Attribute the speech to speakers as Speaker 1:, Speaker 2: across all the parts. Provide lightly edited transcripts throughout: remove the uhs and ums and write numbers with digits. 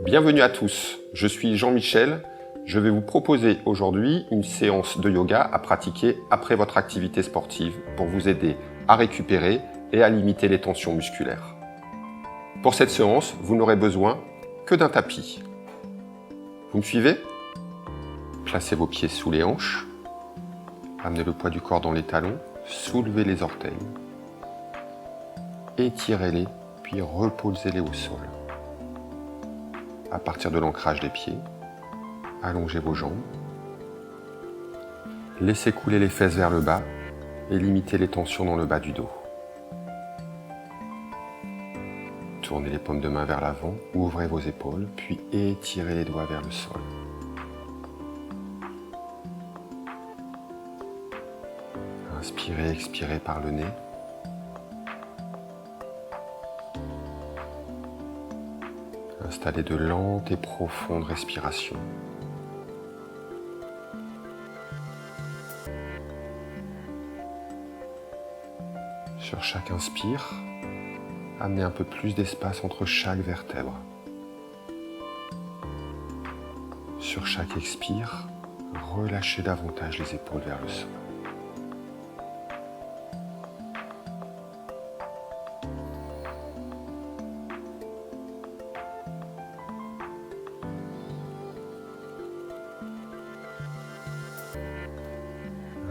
Speaker 1: Bienvenue à tous, je suis Jean-Michel. Je vais vous proposer aujourd'hui une séance de yoga à pratiquer après votre activité sportive pour vous aider à récupérer et à limiter les tensions musculaires. Pour cette séance, vous n'aurez besoin que d'un tapis. Vous me suivez? Placez vos pieds sous les hanches, amenez le poids du corps dans les talons, soulevez les orteils, étirez-les, puis reposez-les au sol. À partir de l'ancrage des pieds, allongez vos jambes, laissez couler les fesses vers le bas et limitez les tensions dans le bas du dos. Tournez les paumes de main vers l'avant, ouvrez vos épaules, puis étirez les doigts vers le sol. Inspirez, expirez par le nez. Installez de lentes et profondes respirations. Sur chaque inspire, amenez un peu plus d'espace entre chaque vertèbre. Sur chaque expire, relâchez davantage les épaules vers le sol.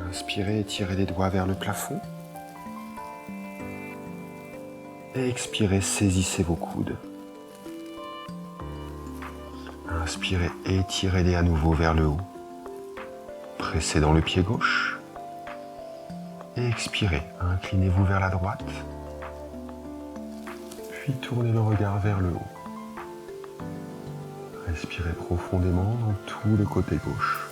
Speaker 1: Inspirez, étirez les doigts vers le plafond. Et expirez, saisissez vos coudes. Inspirez, étirez-les à nouveau vers le haut. Pressez dans le pied gauche. Et expirez, inclinez-vous vers la droite. Puis tournez le regard vers le haut. Respirez profondément dans tout le côté gauche.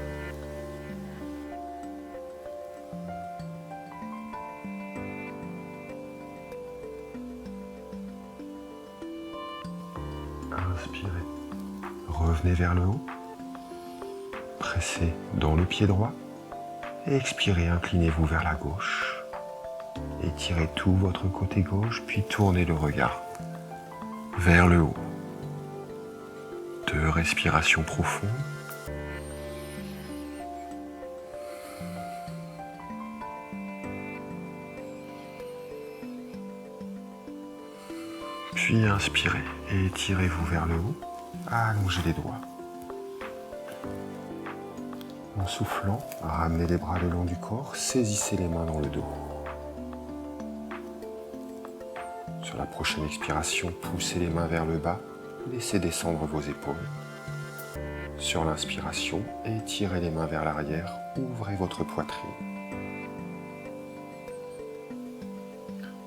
Speaker 1: Inspirez, revenez vers le haut, pressez dans le pied droit et expirez, inclinez-vous vers la gauche. Étirez tout votre côté gauche, puis tournez le regard vers le haut. 2 respirations profondes. Puis inspirez et étirez-vous vers le haut, allongez les doigts. En soufflant, ramenez les bras le long du corps, saisissez les mains dans le dos. Sur la prochaine expiration, poussez les mains vers le bas, laissez descendre vos épaules. Sur l'inspiration, étirez les mains vers l'arrière, ouvrez votre poitrine.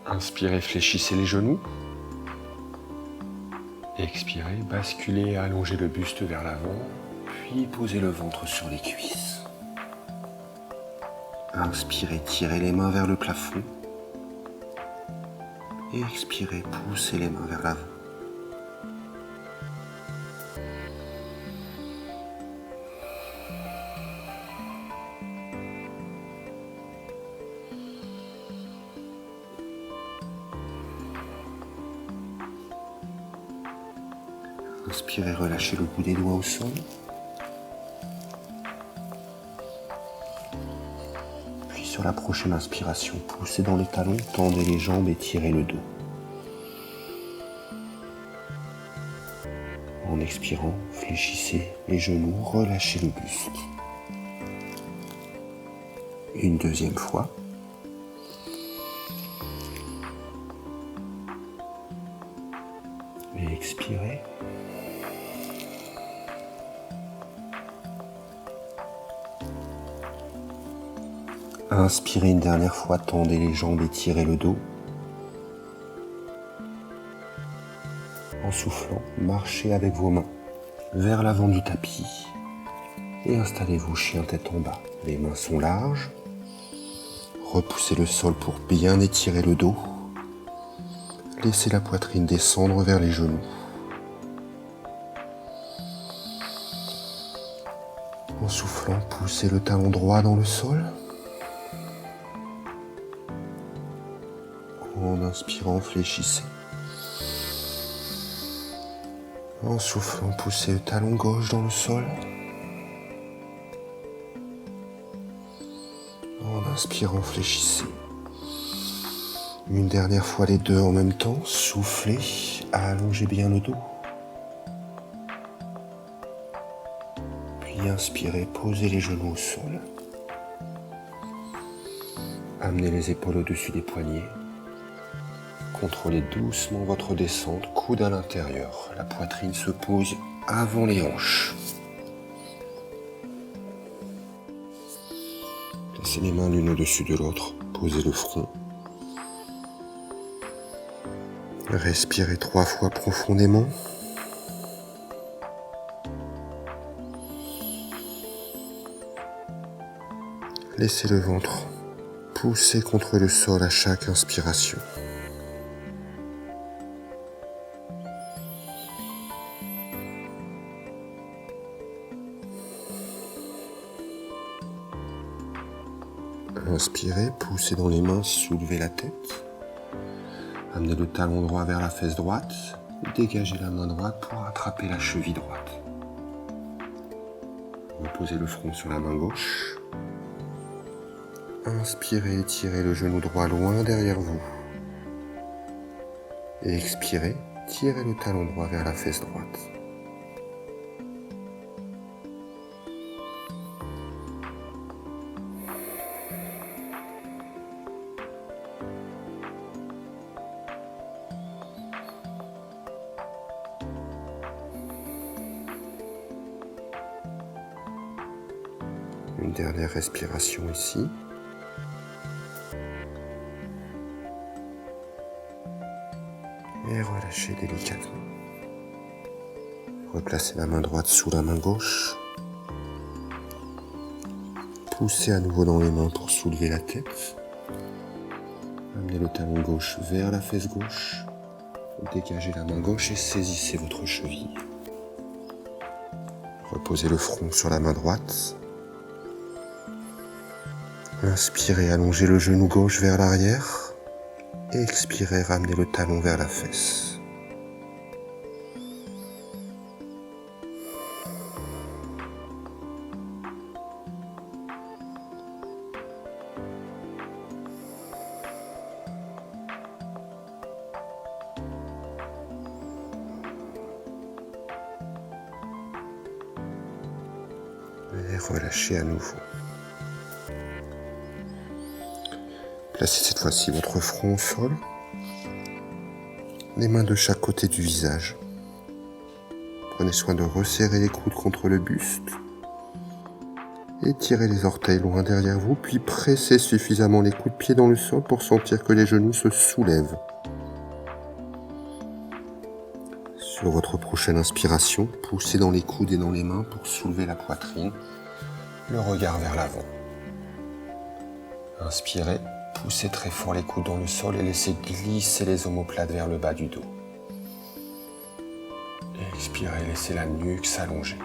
Speaker 1: Inspirez, fléchissez les genoux. Expirez, basculez et allongez le buste vers l'avant, puis posez le ventre sur les cuisses. Inspirez, tirez les mains vers le plafond. Et expirez, poussez les mains vers l'avant. Inspirez, relâchez le bout des doigts au sol. Puis sur la prochaine inspiration, poussez dans les talons, tendez les jambes et tirez le dos. En expirant, fléchissez les genoux, relâchez le buste. Une deuxième fois. Et expirez. Inspirez une dernière fois, tendez les jambes et tirez le dos. En soufflant, marchez avec vos mains vers l'avant du tapis et installez-vous chien tête en bas. Les mains sont larges. Repoussez le sol pour bien étirer le dos. Laissez la poitrine descendre vers les genoux. En soufflant, poussez le talon droit dans le sol. En inspirant, fléchissez. En soufflant, poussez le talon gauche dans le sol. En inspirant, fléchissez. Une dernière fois les deux en même temps. Soufflez, allongez bien le dos. Puis inspirez, posez les genoux au sol. Amenez les épaules au-dessus des poignets. Contrôlez doucement votre descente, coude à l'intérieur. La poitrine se pose avant les hanches. Placez les mains l'une au-dessus de l'autre. Posez le front. Respirez 3 fois profondément. Laissez le ventre pousser contre le sol à chaque inspiration. Inspirez, poussez dans les mains, soulevez la tête. Amenez le talon droit vers la fesse droite. Dégagez la main droite pour attraper la cheville droite. Reposez le front sur la main gauche. Inspirez, étirez le genou droit loin derrière vous. Et expirez, tirez le talon droit vers la fesse droite. Une dernière respiration ici. Et relâchez délicatement. Replacez la main droite sous la main gauche. Poussez à nouveau dans les mains pour soulever la tête. Amenez le talon gauche vers la fesse gauche. Dégagez la main gauche et saisissez votre cheville. Reposez le front sur la main droite. Inspirez, allongez le genou gauche vers l'arrière. Et expirez, ramenez le talon vers la fesse. Et relâchez à nouveau. Placez cette fois-ci votre front au sol, les mains de chaque côté du visage. Prenez soin de resserrer les coudes contre le buste. Étirez les orteils loin derrière vous, puis pressez suffisamment les coups de pied dans le sol pour sentir que les genoux se soulèvent. Sur votre prochaine inspiration, poussez dans les coudes et dans les mains pour soulever la poitrine, le regard vers l'avant. Inspirez. Poussez très fort les coudes dans le sol et laissez glisser les omoplates vers le bas du dos. Et expirez, laissez la nuque s'allonger.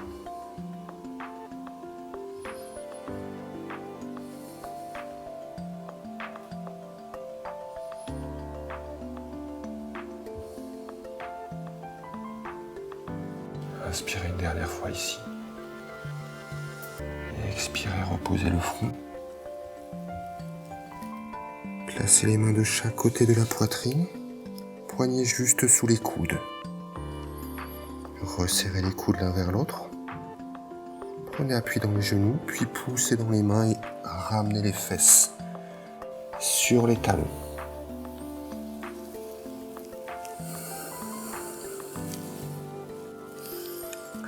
Speaker 1: Inspirez une dernière fois ici. Et expirez, reposez le front. Placez les mains de chaque côté de la poitrine, poignets juste sous les coudes. Resserrez les coudes l'un vers l'autre. Prenez appui dans les genoux, puis poussez dans les mains et ramenez les fesses sur les talons.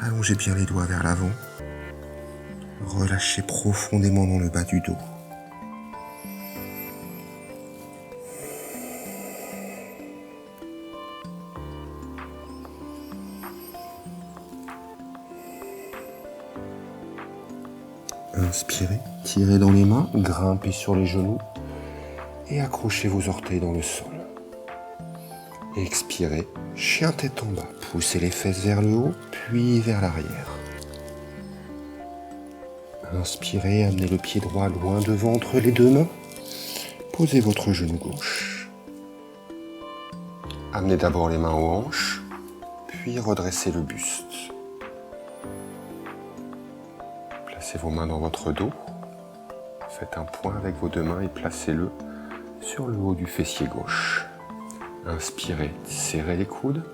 Speaker 1: Allongez bien les doigts vers l'avant. Relâchez profondément dans le bas du dos. Inspirez, tirez dans les mains, grimpez sur les genoux et accrochez vos orteils dans le sol. Expirez, chien tête en bas, poussez les fesses vers le haut, puis vers l'arrière. Inspirez, amenez le pied droit loin devant entre les deux mains. Posez votre genou gauche. Amenez d'abord les mains aux hanches, puis redressez le buste. Placez vos mains dans votre dos. Faites un point avec vos deux mains et placez-le sur le haut du fessier gauche. Inspirez, serrez les coudes.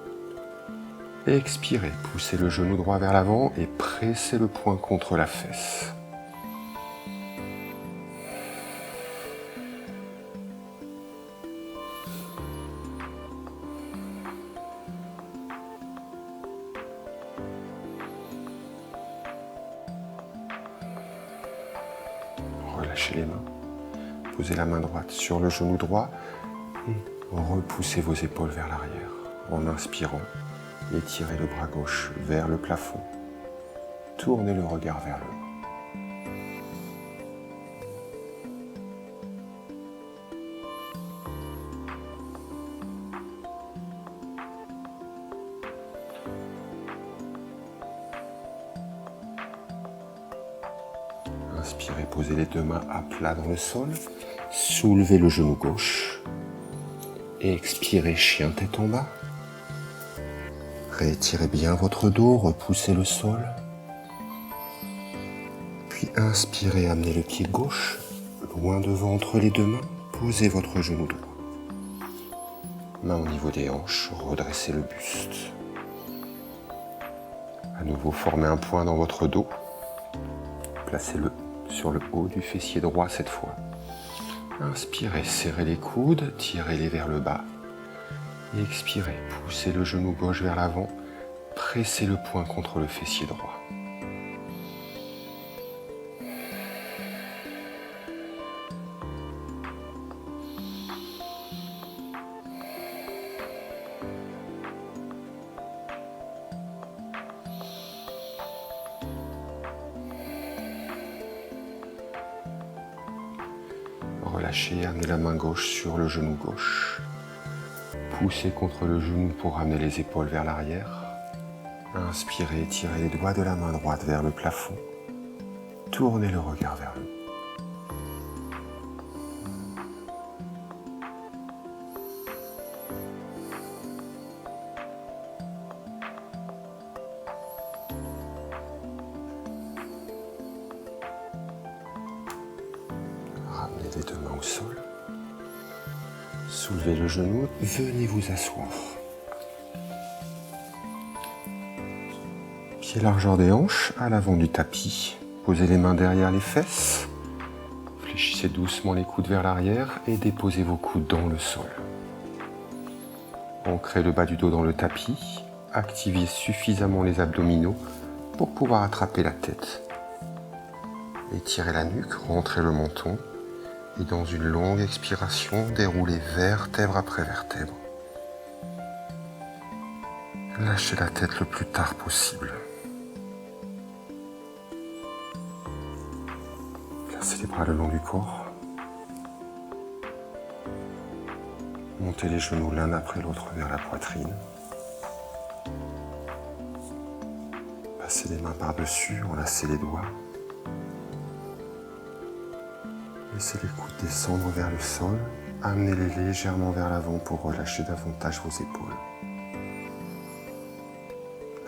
Speaker 1: Et expirez, poussez le genou droit vers l'avant et pressez le poing contre la fesse. Relâchez les mains. Posez la main droite sur le genou droit et repoussez vos épaules vers l'arrière. En inspirant, étirez le bras gauche vers le plafond. Tournez le regard vers le haut. Inspirez, posez les deux mains à plat dans le sol. Soulevez le genou gauche. Et expirez, chien tête en bas. Réétirez bien votre dos, repoussez le sol. Puis inspirez, amenez le pied gauche loin devant entre les deux mains. Posez votre genou droit. Main au niveau des hanches, redressez le buste. À nouveau, formez un point dans votre dos. Placez-le sur le haut du fessier droit cette fois. Inspirez, serrez les coudes, tirez-les vers le bas. Et expirez, poussez le genou gauche vers l'avant, pressez le poing contre le fessier droit. Relâchez, amenez la main gauche sur le genou gauche. Poussez contre le genou pour ramener les épaules vers l'arrière. Inspirez, tirez les doigts de la main droite vers le plafond. Tournez le regard vers le haut. Ramenez les deux mains au sol. Soulevez le genou, venez vous asseoir. Pieds largeur des hanches, à l'avant du tapis. Posez les mains derrière les fesses. Fléchissez doucement les coudes vers l'arrière et déposez vos coudes dans le sol. Ancrez le bas du dos dans le tapis. Activez suffisamment les abdominaux pour pouvoir attraper la tête. Étirez la nuque, rentrez le menton. Et dans une longue expiration, déroulez vertèbre après vertèbre. Lâchez la tête le plus tard possible. Placez les bras le long du corps. Montez les genoux l'un après l'autre vers la poitrine. Passez les mains par-dessus, enlacez les doigts. Laissez les coudes descendre vers le sol. Amenez-les légèrement vers l'avant pour relâcher davantage vos épaules.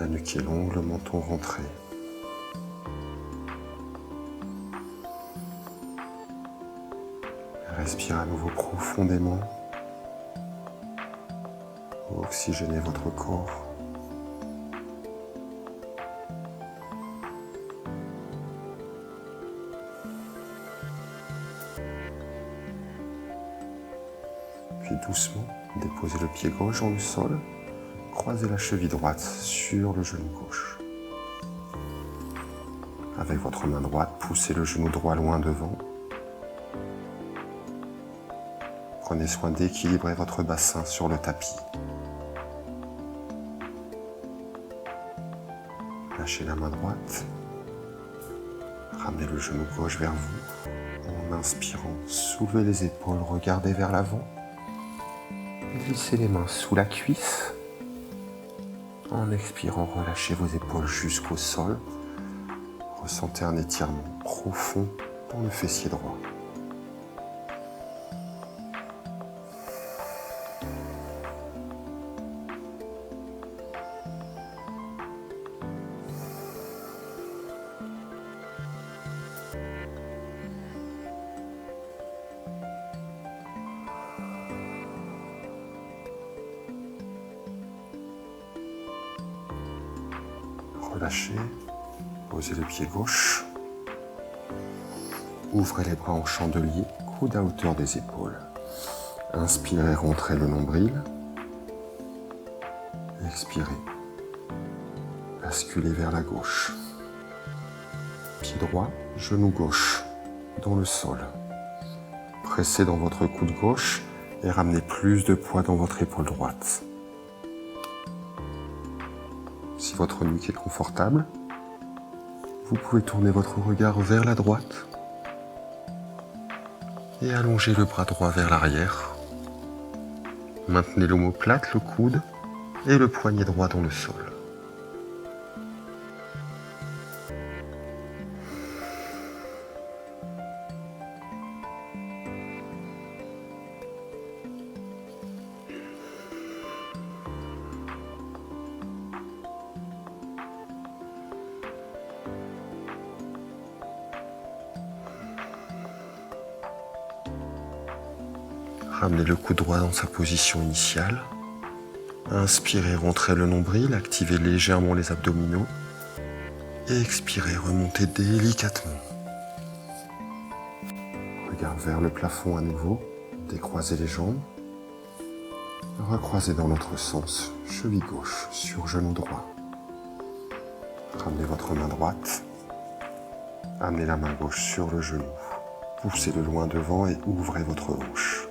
Speaker 1: La nuque est longue, le menton rentré. Respirez à nouveau profondément. Oxygénez votre corps. Puis doucement, déposez le pied gauche dans le sol. Croisez la cheville droite sur le genou gauche. Avec votre main droite, poussez le genou droit loin devant. Prenez soin d'équilibrer votre bassin sur le tapis. Lâchez la main droite. Ramenez le genou gauche vers vous. En inspirant, soulevez les épaules, regardez vers l'avant. Glissez les mains sous la cuisse. En expirant, relâchez vos épaules jusqu'au sol. Ressentez un étirement profond dans le fessier droit. Relâchez. Posez le pied gauche. Ouvrez les bras en chandelier, coude à hauteur des épaules. Inspirez, rentrez le nombril. Expirez. Basculez vers la gauche. Pied droit, genou gauche, dans le sol. Pressez dans votre coude gauche et ramenez plus de poids dans votre épaule droite. Si votre nuque est confortable, vous pouvez tourner votre regard vers la droite et allonger le bras droit vers l'arrière. Maintenez l'omoplate, le coude et le poignet droit dans le sol. Ramenez le coude droit dans sa position initiale. Inspirez, rentrez le nombril, activez légèrement les abdominaux. Et expirez, remontez délicatement. Regard vers le plafond à nouveau. Décroisez les jambes. Recroisez dans l'autre sens, cheville gauche sur genou droit. Ramenez votre main droite. Amenez la main gauche sur le genou. Poussez-le loin devant et ouvrez votre hanche.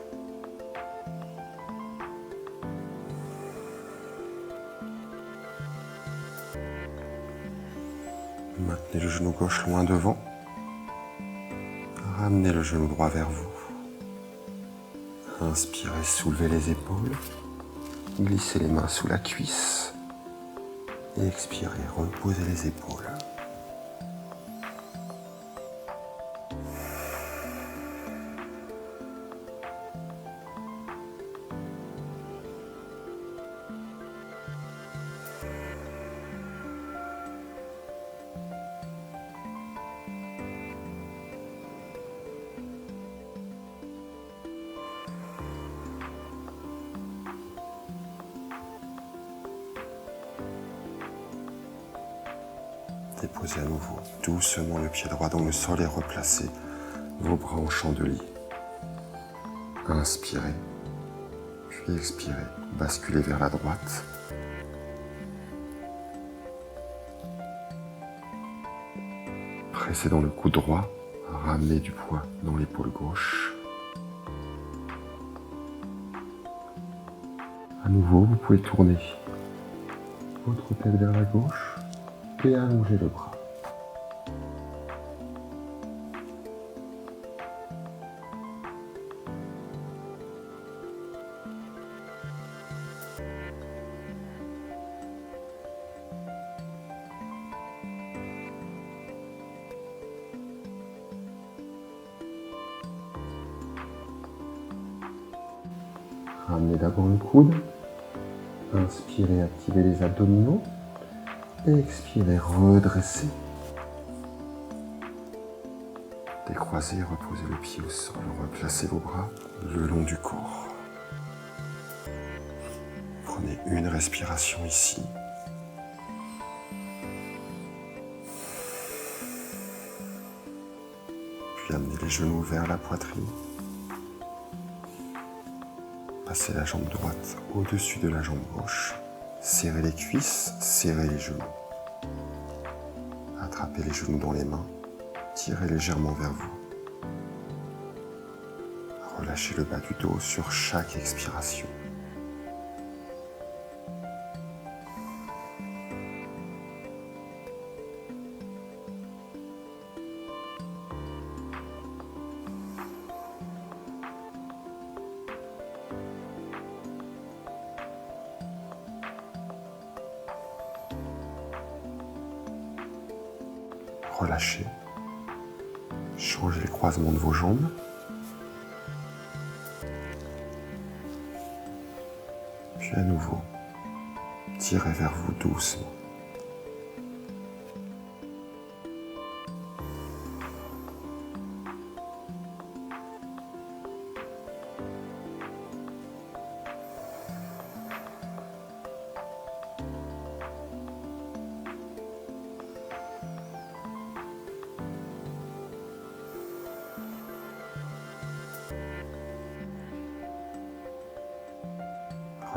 Speaker 1: Maintenez le genou gauche loin devant. Ramenez le genou droit vers vous. Inspirez, soulevez les épaules. Glissez les mains sous la cuisse. Et expirez, reposez les épaules. Déposez à nouveau doucement le pied droit dans le sol et replacez vos bras en chandelier. Inspirez, puis expirez, basculez vers la droite. Pressez dans le coude droit, ramenez du poids dans l'épaule gauche. À nouveau, vous pouvez tourner votre tête vers la gauche et allonger le bras. Ramenez d'abord le coude. Inspirez, activez les abdominaux. Et expirez, redressez. Décroisez, reposez le pied au sol. Replacez vos bras le long du corps. Prenez une respiration ici. Puis amenez les genoux vers la poitrine. Passez la jambe droite au-dessus de la jambe gauche. Serrez les cuisses, serrez les genoux. Attrapez les genoux dans les mains, tirez légèrement vers vous. Relâchez le bas du dos sur chaque expiration. Relâchez. Changez le croisement de vos jambes. Puis à nouveau, tirez vers vous doucement.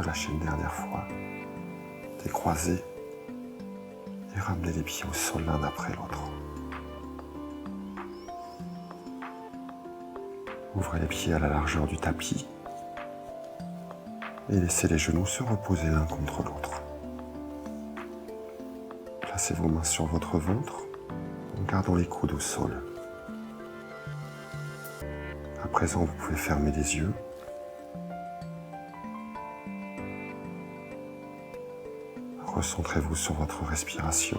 Speaker 1: Relâchez une dernière fois. Décroisez et ramenez les pieds au sol l'un après l'autre. Ouvrez les pieds à la largeur du tapis et laissez les genoux se reposer l'un contre l'autre. Placez vos mains sur votre ventre en gardant les coudes au sol. À présent, vous pouvez fermer les yeux. Recentrez-vous sur votre respiration.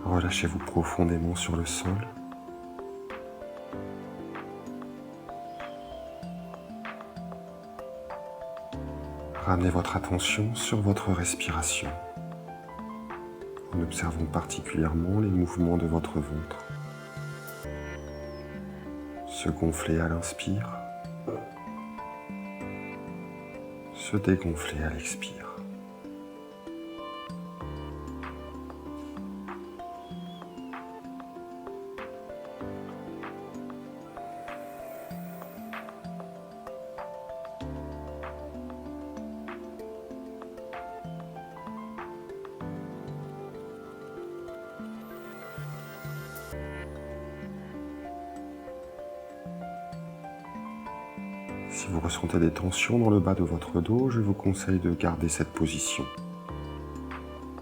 Speaker 1: Relâchez-vous profondément sur le sol. Ramenez votre attention sur votre respiration, en observant particulièrement les mouvements de votre ventre. Se gonfler à l'inspire, se dégonfler à l'expire. Si vous ressentez des tensions dans le bas de votre dos, je vous conseille de garder cette position.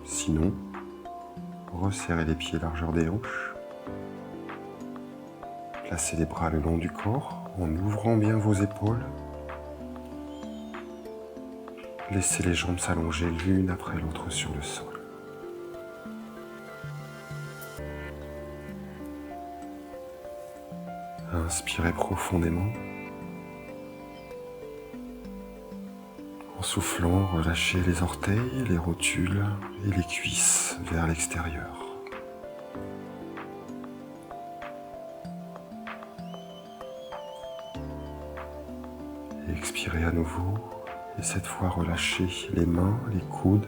Speaker 1: Sinon, resserrez les pieds largeur des hanches. Placez les bras le long du corps en ouvrant bien vos épaules. Laissez les jambes s'allonger l'une après l'autre sur le sol. Inspirez profondément. En soufflant, relâchez les orteils, les rotules et les cuisses vers l'extérieur. Et expirez à nouveau, et cette fois relâchez les mains, les coudes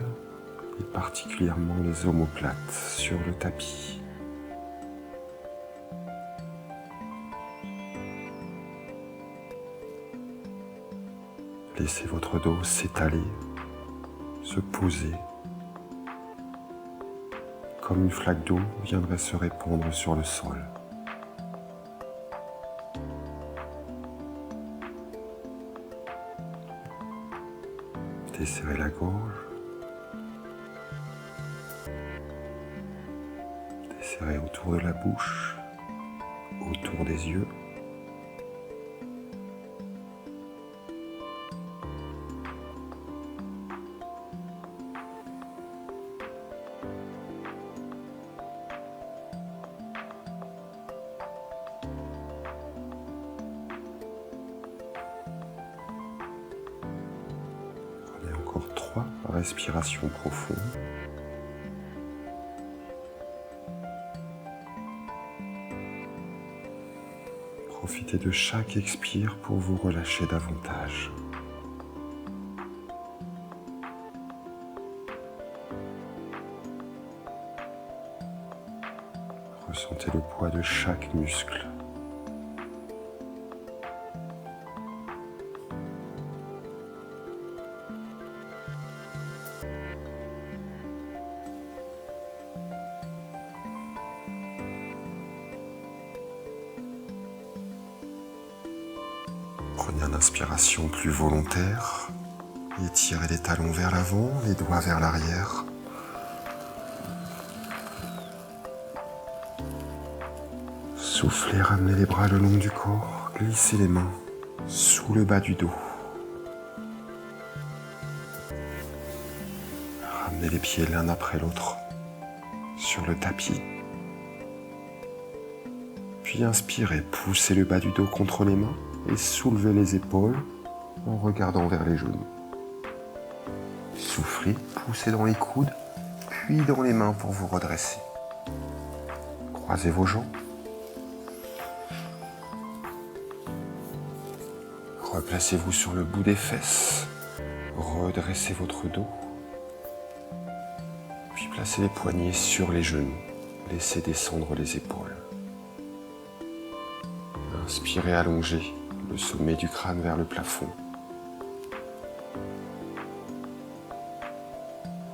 Speaker 1: et particulièrement les omoplates sur le tapis. Laissez votre dos s'étaler, se poser, comme une flaque d'eau viendrait se répandre sur le sol. Desserrez la gorge, desserrez autour de la bouche, autour des yeux. Encore 3 respirations profondes. Profitez de chaque expire pour vous relâcher davantage. Ressentez le poids de chaque muscle. Prenez une inspiration plus volontaire. Étirez les talons vers l'avant, les doigts vers l'arrière. Soufflez, ramenez les bras le long du corps. Glissez les mains sous le bas du dos. Ramenez les pieds l'un après l'autre sur le tapis. Puis inspirez, poussez le bas du dos contre les mains et soulevez les épaules en regardant vers les genoux. Soufflez, poussez dans les coudes, puis dans les mains pour vous redresser. Croisez vos jambes. Replacez-vous sur le bout des fesses. Redressez votre dos. Puis placez les poignets sur les genoux. Laissez descendre les épaules. Inspirez, allongez le sommet du crâne vers le plafond.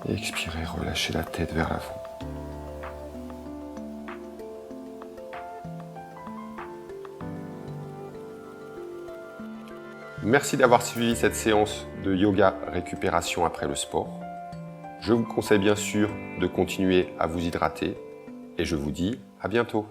Speaker 1: Et expirez, relâchez la tête vers l'avant. Merci d'avoir suivi cette séance de yoga récupération après le sport. Je vous conseille bien sûr de continuer à vous hydrater et je vous dis à bientôt.